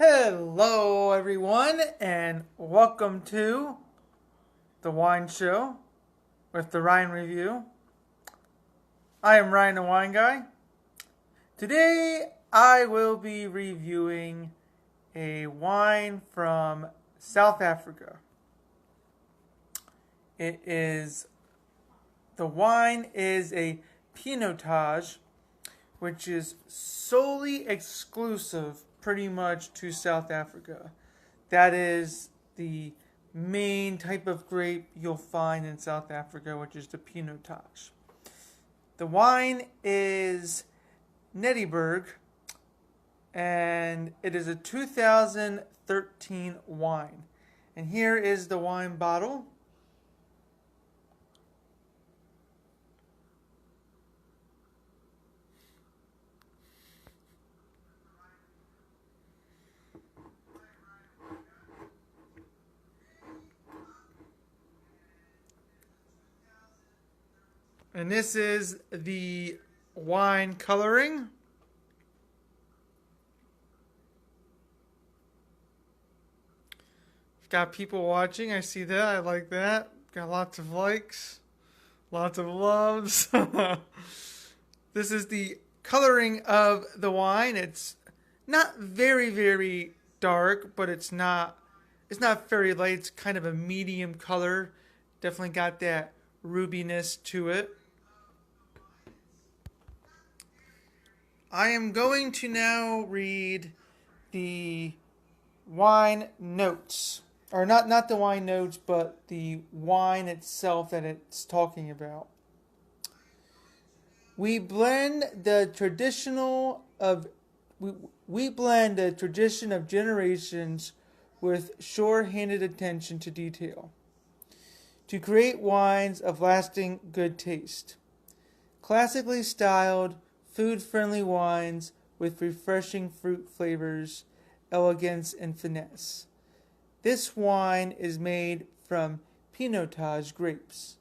Hello, everyone, and welcome to the Wine Show with the Ryan Review. I am Ryan, the Wine Guy. Today, I will be reviewing a wine from South Africa. The wine is a Pinotage, which is solely exclusive pretty much to South Africa. That is the main type of grape you'll find in South Africa, which is the Pinotage. The wine is Nederburg, and it is a 2013 wine. And here is the wine bottle. And this is the wine coloring. Got people watching. I see that. I like that. Got lots of likes. Lots of loves. This is the coloring of the wine. It's not very, very dark, but it's not very light. It's kind of a medium color. Definitely got that rubiness to it. I am going to now read the wine notes. Or not the wine notes, but the wine itself that it's talking about. We blend the tradition of generations with sure-handed attention to detail to create wines of lasting good taste. Classically styled, food-friendly wines with refreshing fruit flavors, elegance, and finesse. This wine is made from Pinotage grapes,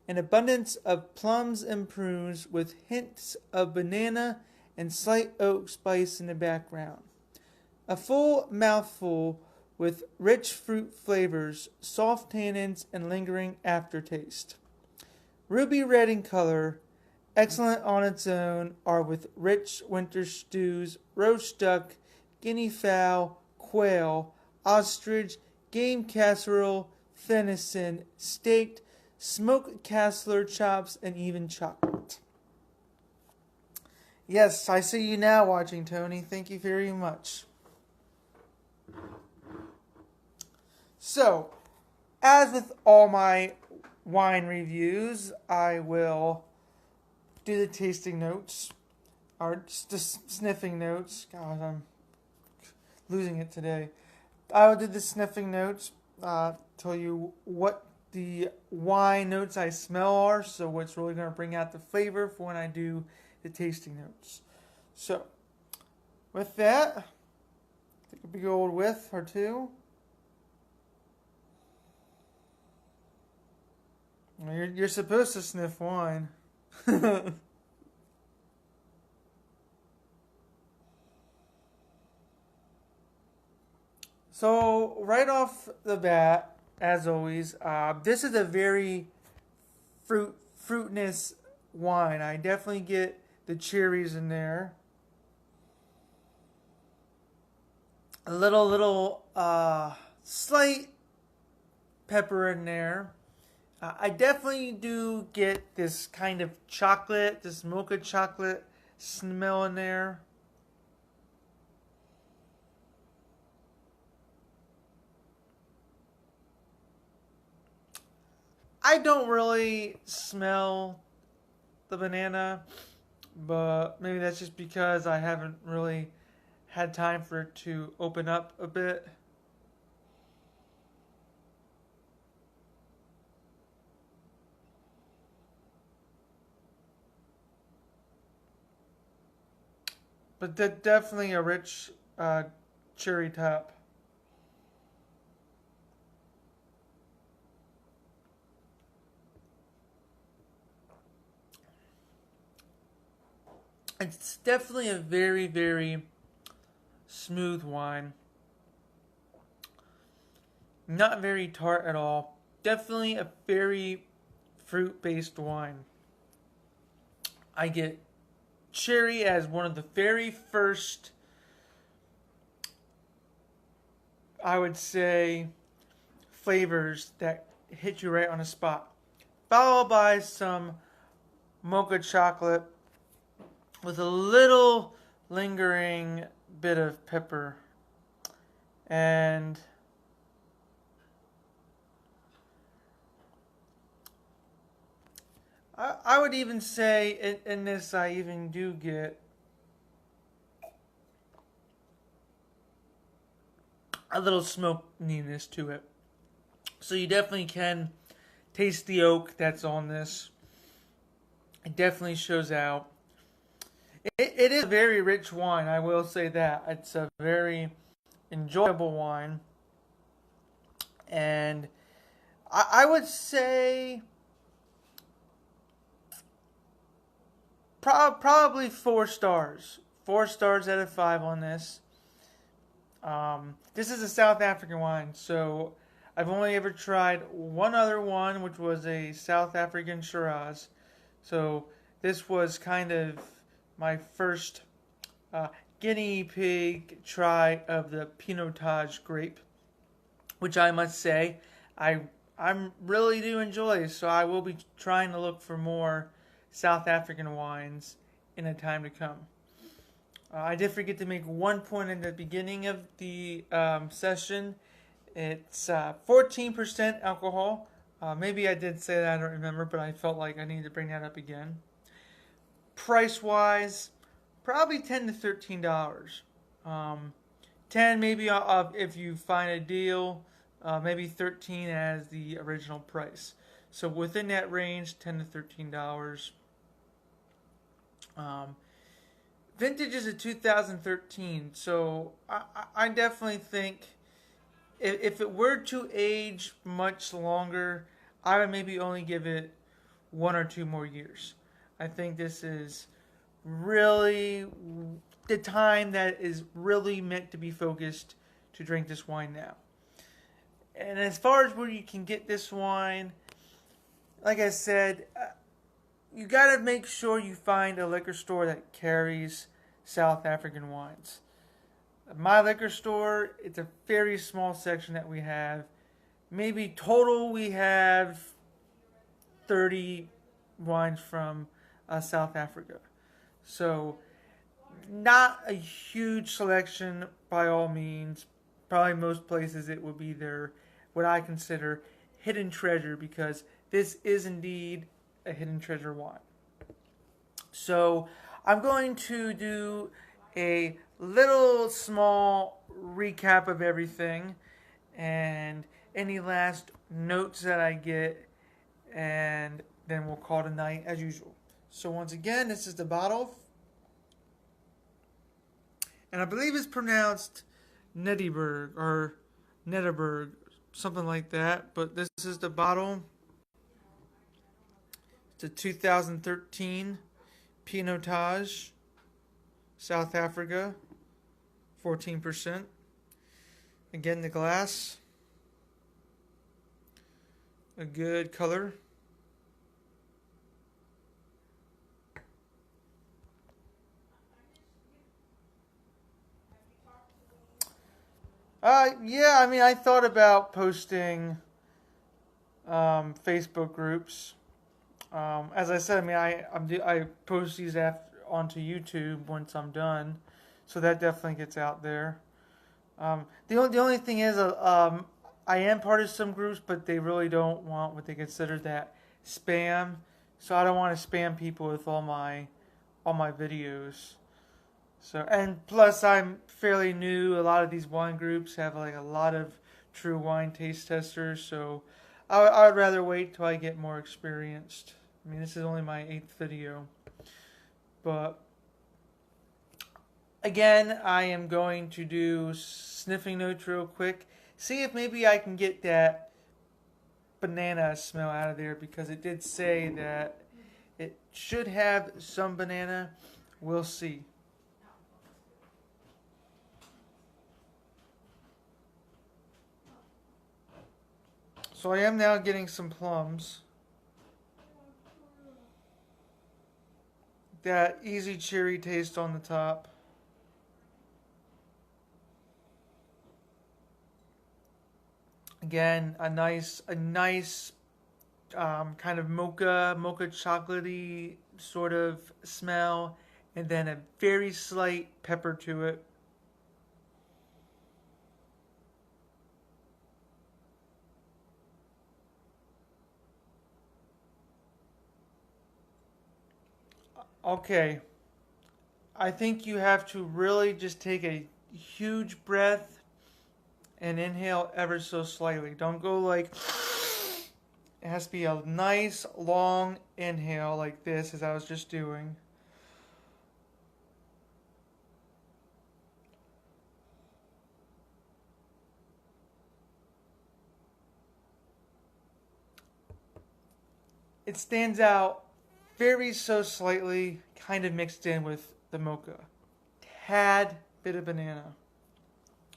an abundance of plums and prunes with hints of banana and slight oak spice in the background. A full mouthful with rich fruit flavors, soft tannins, and lingering aftertaste. Ruby red in color, excellent on its own, are with rich winter stews, roast duck, guinea fowl, quail, ostrich, game casserole, venison, steaked, smoked Kassler chops, and even chocolate. Yes, I see you now watching, Tony. Thank you very much. So, as with all my wine reviews, I will do the tasting notes, or just the sniffing notes. God, I'm losing it today. I will do the sniffing notes, tell you what the wine notes I smell are, so what's really going to bring out the flavor for when I do the tasting notes. So, with that, take a big old whiff or two. You're supposed to sniff wine. So, right off the bat, as always, this is a very fruitness wine. I definitely get the cherries in there. A little slight pepper in there. I definitely do get this kind of chocolate, this mocha chocolate smell in there. I don't really smell the banana, but maybe that's just because I haven't really had time for it to open up a bit. But definitely a rich cherry top. It's definitely a very, very smooth wine. Not very tart at all. Definitely a very fruit-based wine. I get cherry as one of the very first, I would say, flavors that hit you right on the spot. Followed by some mocha chocolate with a little lingering bit of pepper. And I would even say in this I even do get a little smokiness to it. So you definitely can taste the oak that's on this. It definitely shows out. It is a very rich wine, I will say that. It's a very enjoyable wine. And I would say probably 4 stars. 4 stars out of 5 on this. This is a South African wine, so I've only ever tried one other one, which was a South African Shiraz. So this was kind of my first guinea pig try of the Pinotage grape, which I must say I'm really do enjoy. So I will be trying to look for more South African wines in a time to come. I did forget to make one point in the beginning of the session. It's 14% alcohol. Maybe I did say that, I don't remember, but I felt like I needed to bring that up again. Price-wise, probably $10 to $13. 10 maybe if you find a deal, maybe 13 as the original price. So within that range, $10 to $13. Vintage is a 2013, so I definitely think if it were to age much longer, I would maybe only give it 1 or 2 more years. I think this is really the time that is really meant to be focused to drink this wine now. And as far as where you can get this wine, like I said, you got to make sure you find a liquor store that carries South African wines. My liquor store, it's a very small section that we have. Maybe total we have 30 wines from South Africa. So not a huge selection by all means. Probably most places it would be their, what I consider, hidden treasure, because this is indeed a hidden treasure wine. So I'm going to do a little small recap of everything and any last notes that I get, and then we'll call it a night as usual. So once again, this is the bottle, and I believe it's pronounced Nederburg or Nederburg, something like that, but this is the bottle. It's a 2013 Pinotage, South Africa, 14%. Again, the glass, a good color. Yeah, I mean, I thought about posting Facebook groups. As I said, I mean, I post these onto YouTube once I'm done, so that definitely gets out there. The only thing is, I am part of some groups, but they really don't want what they consider that spam. So I don't want to spam people with all my videos. So, and plus I'm fairly new. A lot of these wine groups have like a lot of true wine taste testers. So I would rather wait till I get more experienced. I mean, this is only my 8th video. But again, I am going to do sniffing notes real quick. See if maybe I can get that banana smell out of there, because it did say that it should have some banana. We'll see. So I am now getting some plums. That easy cherry taste on the top. Again, a nice kind of mocha chocolatey sort of smell, and then a very slight pepper to it. Okay, I think you have to really just take a huge breath and inhale ever so slightly. Don't go like, it has to be a nice long inhale like this, as I was just doing. It stands out very so slightly, kind of mixed in with the mocha. Tad bit of banana.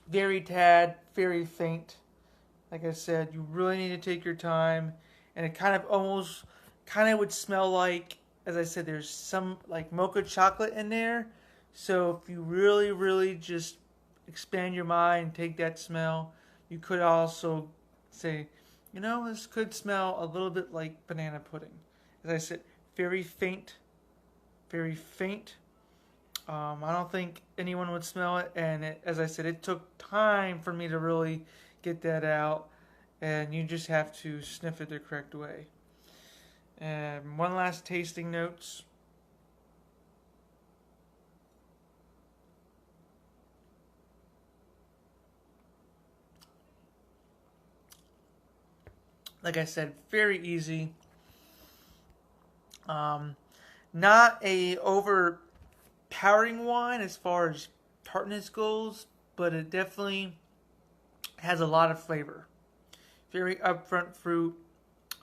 Very tad, very faint. Like I said, you really need to take your time, and it kind of almost kind of would smell like, as I said, there's some like mocha chocolate in there. So if you really just expand your mind and take that smell, you could also say, this could smell a little bit like banana pudding. As I said, very faint, very faint. I don't think anyone would smell it, and as I said, it took time for me to really get that out, and you just have to sniff it the correct way. And one last tasting notes. Like I said, very easy. Not a overpowering wine as far as tartness goes, but it definitely has a lot of flavor. Very upfront fruit,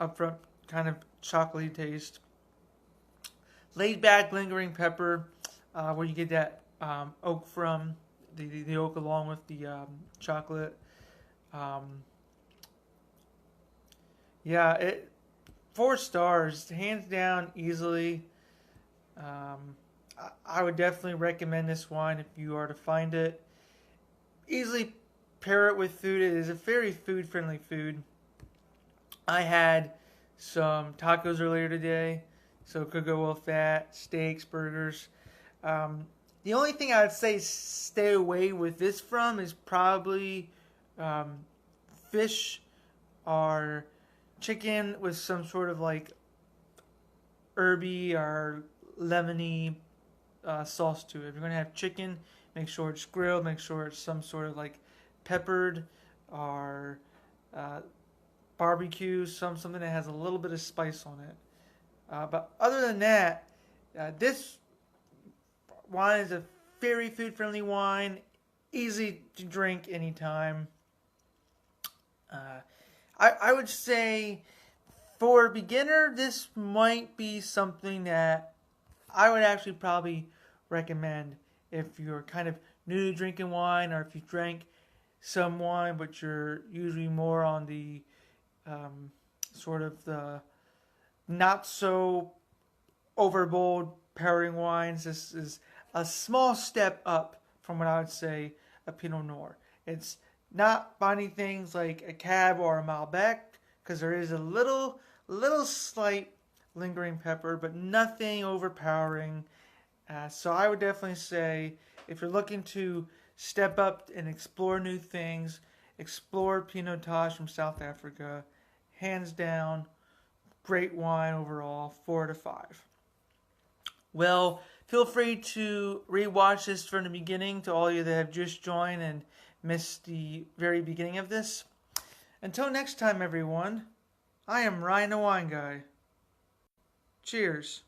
upfront kind of chocolatey taste. Laid back, lingering pepper, where you get that oak from, the oak along with the chocolate. Um, yeah, 4 stars, hands down, easily. I would definitely recommend this wine if you are to find it. Easily pair it with food. It is a very food-friendly food. I had some tacos earlier today, so it could go well with that. Steaks, burgers. The only thing I would say stay away with this from is probably fish or chicken with some sort of like herby or lemony sauce to it. If you're going to have chicken, make sure it's grilled, make sure it's some sort of like peppered or barbecue, something that has a little bit of spice on it. But other than that, this wine is a very food-friendly wine, easy to drink anytime. I would say for a beginner, this might be something that I would actually probably recommend if you're kind of new to drinking wine, or if you drank some wine but you're usually more on the sort of the not so overbold pairing wines. This is a small step up from what I would say a Pinot Noir. It's not by things like a Cab or a Malbec, because there is a little slight lingering pepper, but nothing overpowering. So I would definitely say if you're looking to step up and explore new things, explore Pinotage from South Africa. Hands down, great wine overall, 4 out of 5. Well, feel free to rewatch this from the beginning to all of you that have just joined and missed the very beginning of this. Until next time, everyone, I am Ryan the Wine Guy. Cheers.